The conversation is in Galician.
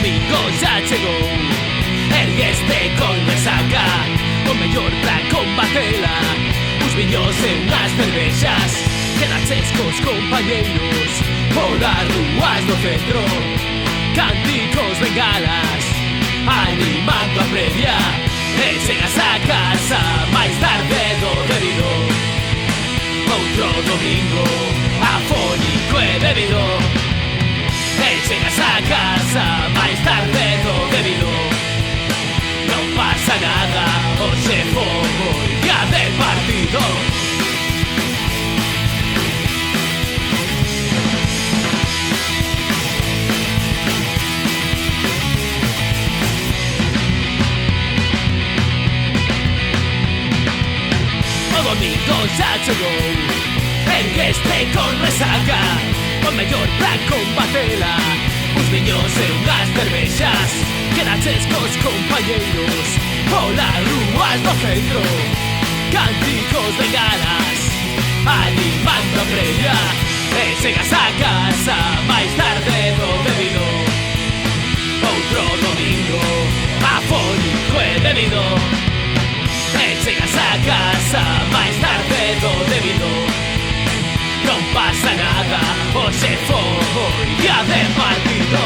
domingo xa chegou. Ergueste con resaca, o mellor pra combatela. Uns viños e unhas cervexas, quedaches cos compañeiros polas ruas do centro. Cánticos, bengalas, animando a previa. E chegas a casa máis tarde do debido. Outro domingo afónico e bebido. E chegas a casa máis tarde do debido. Non pasa nada, hoxe foi día de partido. O domingo xa chegou, ergueste con resaca, o mellor pra combatela. Uns viños e unhas cervexas, quedaches cos compañeiros polas ruas do centro. Cánticos, bengalas, animando a previa. E chegas a casa máis tarde do debido. Outro domingo afónico e bebido. E chegas a casa máis tarde do debido. Non pasa nada, hoxe foi día de partido.